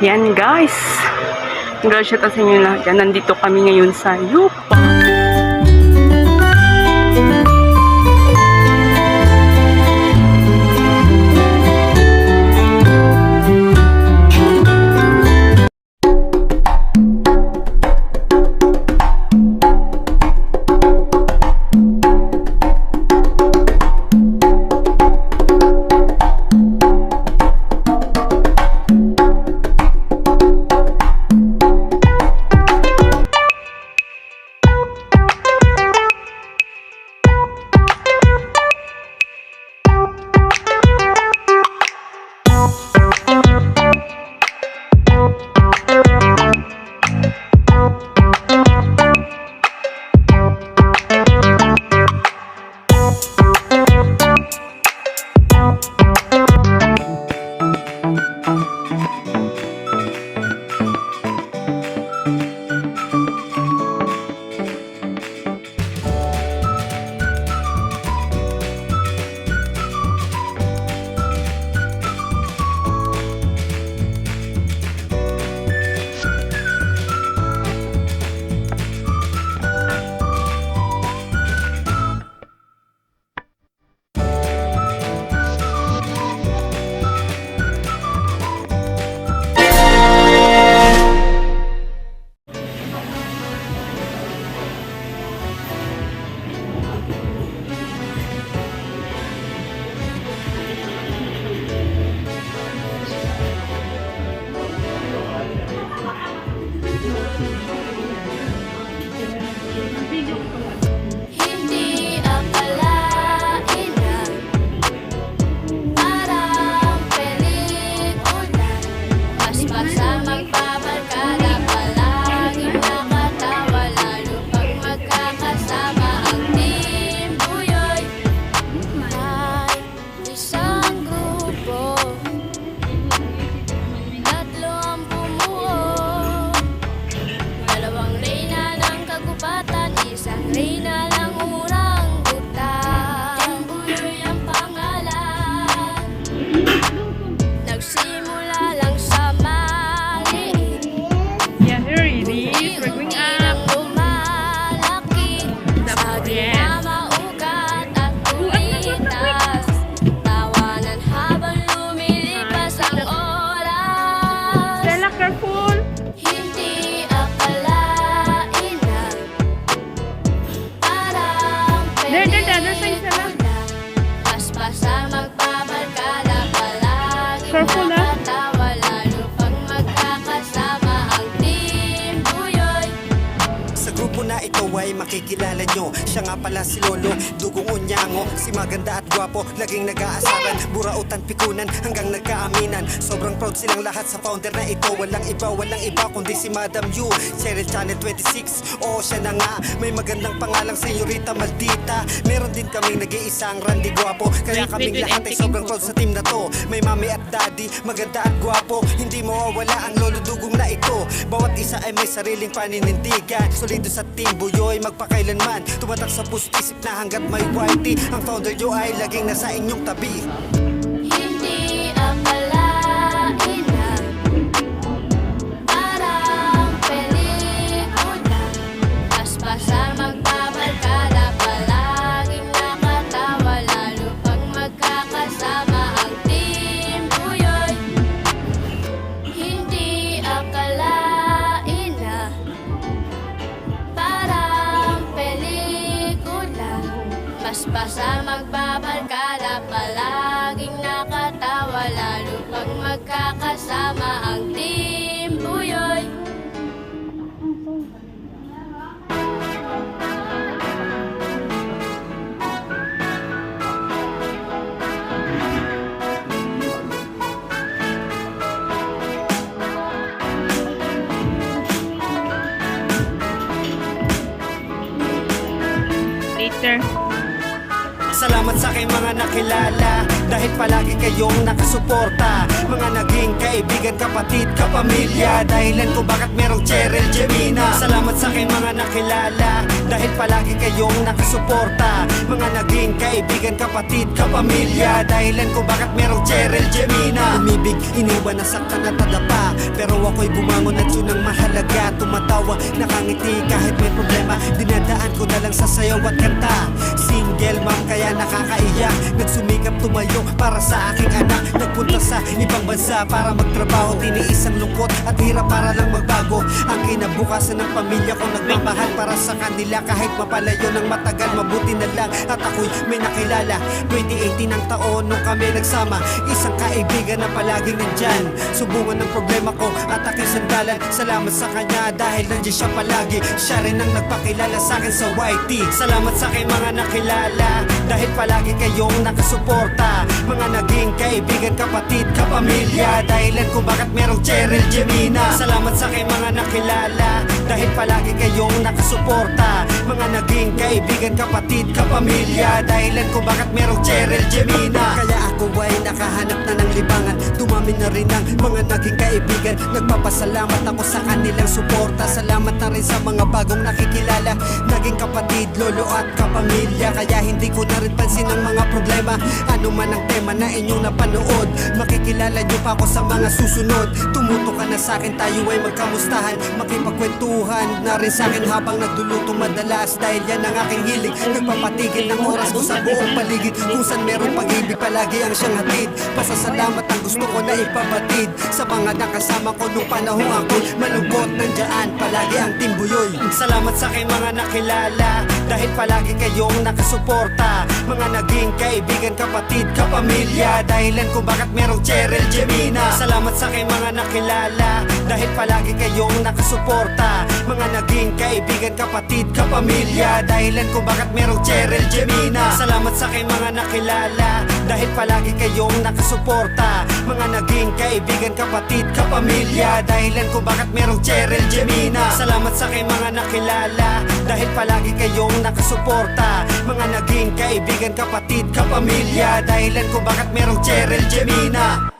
Yan guys. Gracias sa inyo lahat dyan. Nandito kami ngayon sa Yupa. Careful na. Sa grupo na ito ay makikilala nyo. Siya nga pala si Lolo, dugong unyango. Si maganda at gwapo, laging nag-aasaran. Burautan, pikunan, hanggang nagkaaminan. Sobrang proud silang lahat sa founder na ito. Walang iba kundi si Madam Yu. Cheryl Channel 26, oo siya na nga. May magandang pangalang Senyorita Maldita. Meron din kaming nag-iisang Randy Gwapo. Kaya kaming lahat ay sobrang proud sa team na to. May mami at daddy, maganda at gwapo. Hindi mawawala ang lolo dugong na ito. Bawat isa ay may sariling paninindigan. Solido sa team Buyoy, magpakailanman. Tumatak sa puso't isip na hanggat may whitey. Ang founder nyo ay laging nasa inyong tabi. Hindi akalain na parang pelikula. Paspasan magbabarkada, palaging nakatawa. Lalo pag magkakasama ang team Buyoy. Hindi akalain na parang pelikula. Paspasan magbabarkada, palaging nakatawa. Lalo pag magkakasama ang team Buyoy. Later. Salamat sa aking mga nakilala, dahil palagi kayong nakasuporta. Mga naging kaibigan, kapatid, kapamilya, dahilan ko bakit merong Cheryl Gemina. Salamat sa aking mga nakilala, dahil palagi kayong nakasuporta. Mga naging kaibigan, kapatid, kapamilya, dahilan ko bakit merong Cheryl Gemina. Umibig, iniwan, nasaktan at nadapa, pero Pero ako'y bumangon at yun ang mahalaga. Tumatawa, nakangiti kahit may problema. Dinadaan ko na lang sa sayaw at kanta. Single mom kaya nakakaiyak. Nagsumikap tumayo para sa aking anak. Nagpunta sa ibang bansa para magtrabaho. Tiniis ang lungkot at hirap para lang magbago. Ang kinabukasan ng pamilya ko, nagmamahal para sa kanila. Kahit mapalayo ng matagal, mabuti na lang at ako'y may nakilala. 2018 ang taon nung kami nagsama. Isang kaibigan na palaging nandyan. Subungan ng problema ko at aking sandalan. Salamat sa kanya dahil nandiyan siya palagi. Siya rin ang nagpakilala sa akin sa YT. Salamat sa aking mga nakilala dahil palagi kayong nakasuporta. Mga naging kaibigan, kapatid, kapamilya. Dahilan kung bakit merong Cheryl Gemina. Salamat sa aking mga nakilala dahil palagi kayong nakasuporta. Mga naging kaibigan, kapatid, kapamilya. Dahilan kung bakit merong Cheryl Gemina. Kaya ako ay nakahanap na ng libangan. Dumami na rin ang mga naging kaibigan. Nagpapasalamat ako sa kanilang suporta. Salamat na rin sa mga bagong nakikilala. Naging kapatid, lolo at kapamilya. Kaya hindi ko na rin pansin ang mga problema. Ano man ang tema na inyong napanood, makikilala nyo pa ako sa mga susunod. Tumuto ka na sa akin, tayo ay magkamustahan. Makipagkwentuhan na rin sa akin habang nagluluto madalas. Dahil yan ang aking hilig. Nagpapatigil ng oras ko sa buong paligid. Kung saan merong pag-ibig, palagi ang siyang hatid. Pasasalamat ang gusto ko na ipabatid sa mga nakasama ko nung panahon ako malungkot. Nandiyan palagi ang Team Buyoy. Salamat sa aking mga nakilala dahil palagi kayong nakasuporta. Mga naging kaibigan, kapatid, kapamilya. Dahilan kung bakit merong Cheryl Gemina. Salamat sa aking mga nakilala dahil palagi kayong nakasuporta. Mga naging kaibigan, kapatid, kapamilya. Dahilan kung bakit merong Cheryl Gemina. Salamat sa aking mga nakilala dahil palagi kayong nakasuporta. Mga naging kaibigan, kapatid, kapamilya. Dahilan kung bakit merong Cheryl Gemina. Salamat sa aking mga nakilala dahil palagi kayong nakasuporta. Mga naging kaibigan, kapatid, kapamilya. Dahilan kung bakit merong Cheryl Gemina.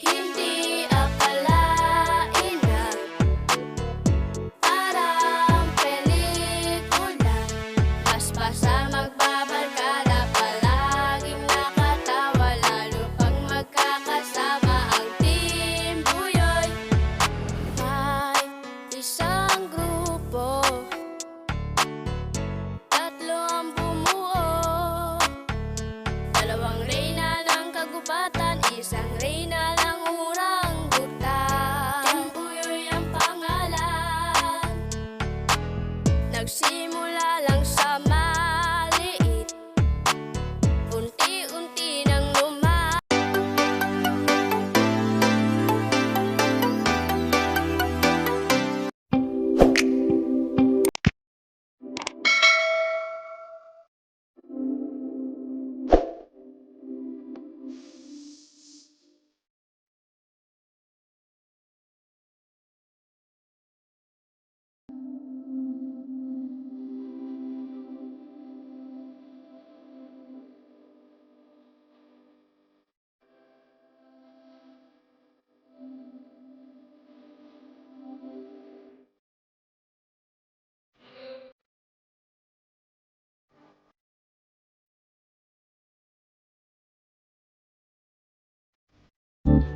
Hindi akalain na parang pelikula. Basta magbabarkada, palaging nakatawa. Lalo pag magkakasama ang Team Buyoy. May isang grupo, tatlo ang bumuo. Dalawang reyna ng kagubatan, isang reyna